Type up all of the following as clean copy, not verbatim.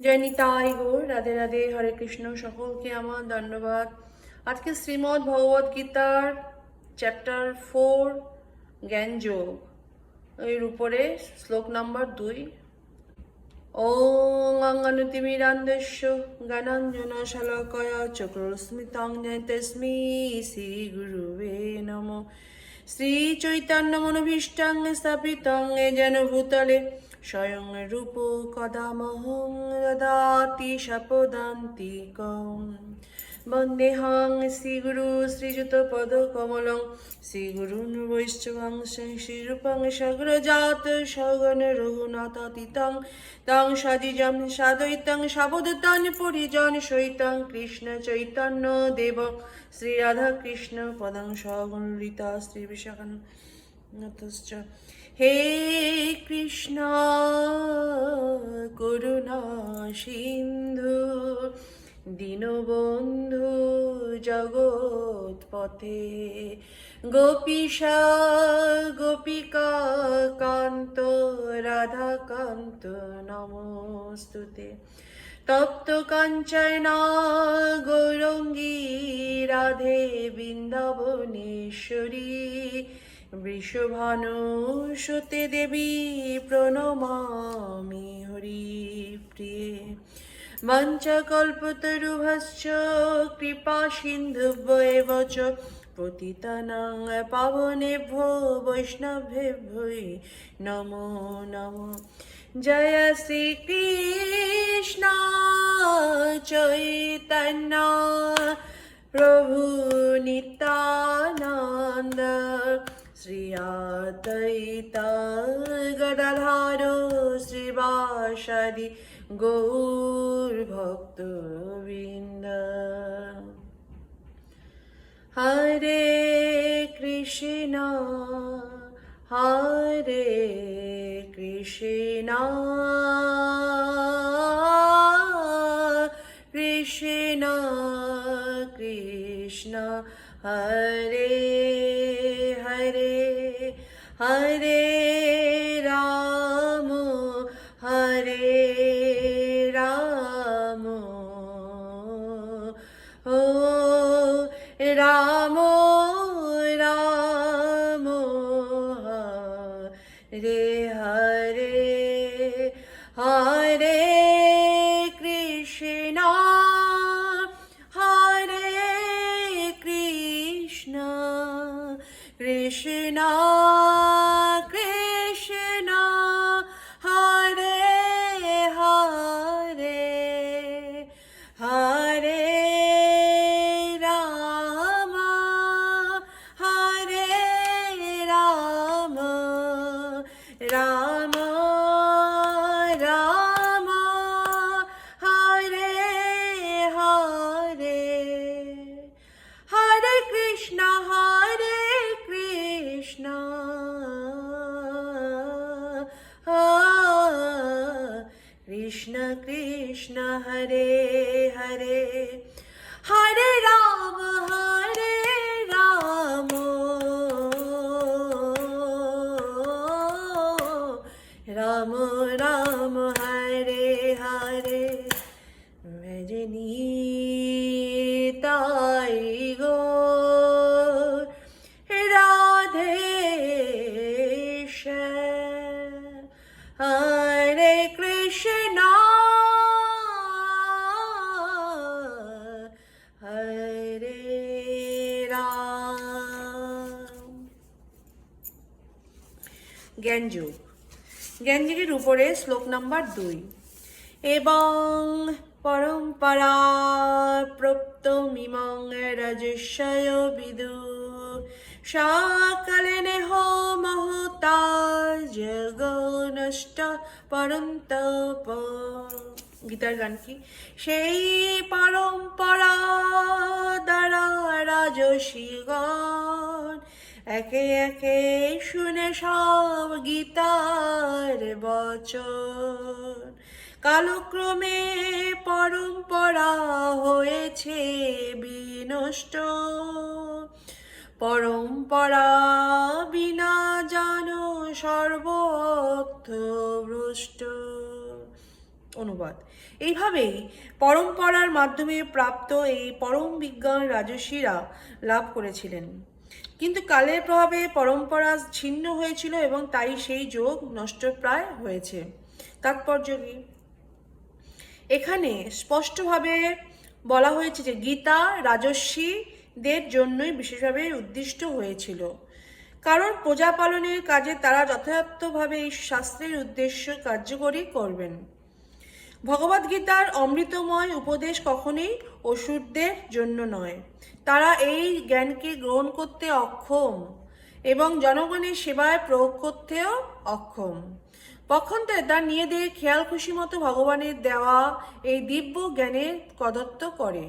জয় নিতাই গৌর, রাধে রাধে, হরে কৃষ্ণ। সকলকে আমার ধন্যবাদ। আজকে শ্রীমদ্ ভগবদ গীতার চ্যাপ্টার 4 জ্ঞানযোগ এর উপরে শ্লোক নাম্বার 2। ওং অঙ্গনুতিমিরান্ধস্য জ্ঞানাঞ্জনশলাকয়া চক্রস্মিতং তস্मै শ্রীগুরুবে নমঃ। শ্রীচৈতন্যমনোভীষ্টং স্থাপিতং যেন ভূতলে স্বয়ং রূপ কদামহং দদাতি স্বপদান্তিকং। বন্দেহং শ্রীগুরু শ্রীযুতপদকমলং শ্রীগুরুन् বৈষ্ণবাংশং শ্রীরূপং সগ্রজাত সগণ রঘুনাথাতীতং তং সজিজং সাদয়িতং সাবদূতং পরিজন সহিতং কৃষ্ণ চৈতন্য দেব শ্রী রাধা কৃষ্ণ পদং সগণললিতা শ্রী বিশাখান্বিতশ্চ। হে কৃষ্ণ করুণা সিন্ধু দীনবন্ধু জগৎপথে গোপীশা গোপিকা কান্ত রাধাকান্ত নমস্তুতে। তপ্ত কাঞ্চন গৌরঙ্গী রাধে বৃন্দাবনেশ্বরী বৃষভানুসুতে দেবী প্রণমামি হরি প্রিয়ে। মঞ্চকল্পতরুভশ্চ কৃপা সিন্ধুভ্যেব চ পতিতানাং পাবনেভ্যো বৈষ্ণবেভ্যো নমো নমঃ। জয় শ্রীকৃষ্ণ চৈতন্য প্রভু নিত্যানন্দ শ্রী অদ্বৈত গদাধর শ্রীবাসাদি গৌর ভক্তবৃন্দ। হরে কৃষ্ণ হরে কৃষ্ণ কৃষ্ণ কৃষ্ণ হরে হরে হরে রাম হরে রাম ও রাম রাম হরে হরে হরে কৃষ্ণ হরে কৃষ্ণ কৃষ্ণ কৃষ্ণ হরে হরে হরে রাম হরে রাম রাম রাম হরে হরে হরে কৃষ্ণ কৃষ্ণ কৃষ্ণ হরে হরে হরে রাম রাম রাম হরে হরে। ভজনী তাই গো রাধে হরে কৃষ্ণ হরে রাম। জ্ঞানযোগ। জ্ঞানযোগের উপরে শ্লোক নাম্বার 2। এবং পরম্পরা প্রপ্তমিমং রাজস্বয় বিদু সকালে নেহ মহতা জগনষ্ট পরন্তপ। গীতার গান কি? সেই পরম্পরা দ্বারা রাজসীগণ একে একে শুনে সব গীতার বচন। কালক্রমে পরম্পরা হয়েছে বিনষ্ট। পরম্পরা বিনা জানো সর্বত্র ভ্রষ্ট। অনুবাদ। এইভাবেই পরম্পরার মাধ্যমে প্রাপ্ত এই পরম বিজ্ঞান রাজর্ষিরা লাভ করেছিলেন। কিন্তু কালের প্রভাবে পরম্পরা ছিন্ন হয়েছিল এবং তাই সেই যোগ নষ্টপ্রায় হয়েছে। তাৎপর্য কি? এখানে স্পষ্টভাবে বলা হয়েছে যে গীতা রাজর্ষিদের জন্যই বিশেষভাবে উদ্দিষ্ট হয়েছিল, কারণ প্রজা পালনের কাজে তারা যথাযথভাবে এই শাস্ত্রের উদ্দেশ্য কার্যকরী করবেন। ভগবদ্গীতার অমৃতময় উপদেশ কখনোই অসুরদের জন্য নয়। তারা এই জ্ঞানকে গ্রহণ করতে অক্ষম এবং জনগণের সেবায় প্রয়োগ করতেও অক্ষম। পক্ষান্তরে তার নিজেদের খেয়াল খুশি মতো ভগবানের দেওয়া এই দিব্য জ্ঞানের কদর্থ করে।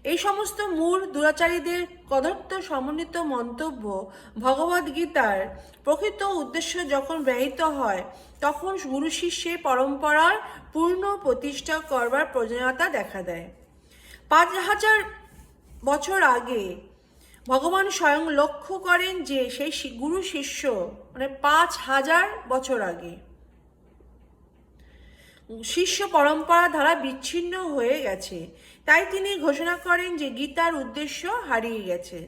এই সমস্ত মূঢ় দুরাচারীদের কদর্থ সমন্বিত মন্তব্য ভগবদ্গীতার প্রকৃত উদ্দেশ্য যখন ব্যাহত হয়, তখন গুরু শিষ্যের পরম্পরার পূর্ণ প্রতিষ্ঠা করবার প্রয়োজনীয়তা দেখা দেয়। 5000 বছর আগে ভগবান স্বয়ং লক্ষ্য করেন যে সেই গুরু শিষ্য 5000 বছর আগে শিষ্য পরম্পরা দ্বারা বিচ্ছিন্ন হয়ে গেছে। তাই তিনি ঘোষণা করেন যে গীতার উদ্দেশ্য হারিয়ে গেছে।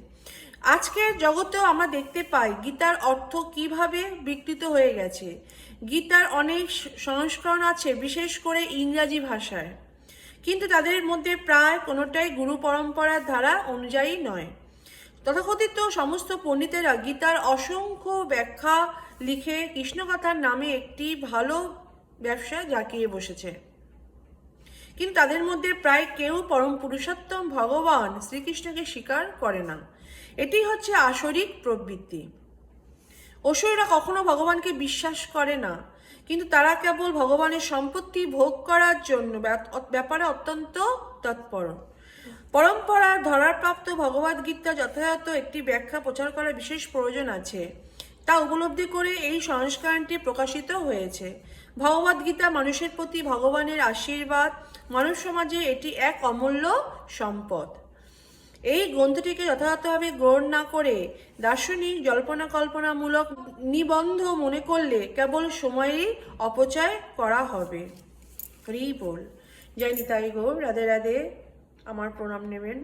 আজকের জগতেও আমরা দেখতে পাই গীতার অর্থ কিভাবে বিকৃত হয়ে গেছে। গীতার অনেক সংস্করণ আছে, বিশেষ করে ইংরাজি ভাষায়, কিন্তু তাদের মধ্যে প্রায় কোনোটাই গুরু পরম্পরার ধারা অনুযায়ী নয়। তথাকথিত সমস্ত পণ্ডিতেরা গীতার অসংখ্য ব্যাখ্যা লিখে কৃষ্ণকথার নামে একটি ভালো ব্যবসা জাকিয়ে বসেছে, কিন্তু তাদের মধ্যে প্রায় কেউ পরম পুরুষোত্তম ভগবান শ্রীকৃষ্ণকে স্বীকার করে না। এটি হচ্ছে আসরিক প্রবৃত্তি। অসুররা কখনো ভগবানকে বিশ্বাস করে না, কিন্তু তারা কেবল ভগবানের সম্পত্তি ভোগ করার জন্য ব্যাপারে অত্যন্ত তৎপর। পরম্পরার ধরাপ্রাপ্ত ভগবদ্গীতা যথাযথ একটি ব্যাখ্যা প্রচার করার বিশেষ প্রয়োজন আছে, তা উপলব্ধি করে এই সংস্করণটি প্রকাশিত হয়েছে। ভগবদ্গীতা মানুষের প্রতি ভগবানের আশীর্বাদ। মানব সমাজে এটি এক অমূল্য সম্পদ। এই গ্রন্থটিকে যথাযথভাবে গ্রহণ না করে দার্শনিক জল্পনা কল্পনামূলক নিবন্ধ মনে করলে কেবল সময়েরই অপচয় করা হবে। হরি বল। জয় নিতাই গৌর। রাধে রাধে। আমার প্রণাম নেবেন।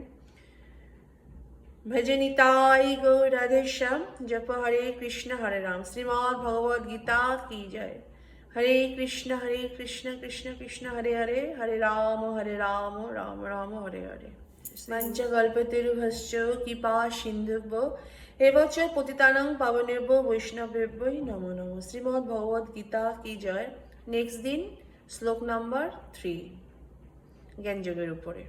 ভজে নিতাই গৌর রাধে শ্যাম। জপ হরে কৃষ্ণ হরে রাম। শ্রীমদ্ ভগবদ গীতা কি জয়। হরে কৃষ্ণ কৃষ্ণ কৃষ্ণ হরে হরে, হরে রাম রাম রাম হরে হরে। পঞ্চকল্পতরুভশ্চ কৃপা সিন্ধুভ্য এব চ পতিতানাং পাবনেভ্য বৈষ্ণবেভ্যো নমো নমঃ। শ্রীমদ্ ভগবদ গীতা কি জয়। নেক্সট দিন শ্লোক নাম্বার 3 জ্ঞানযোগের উপরে।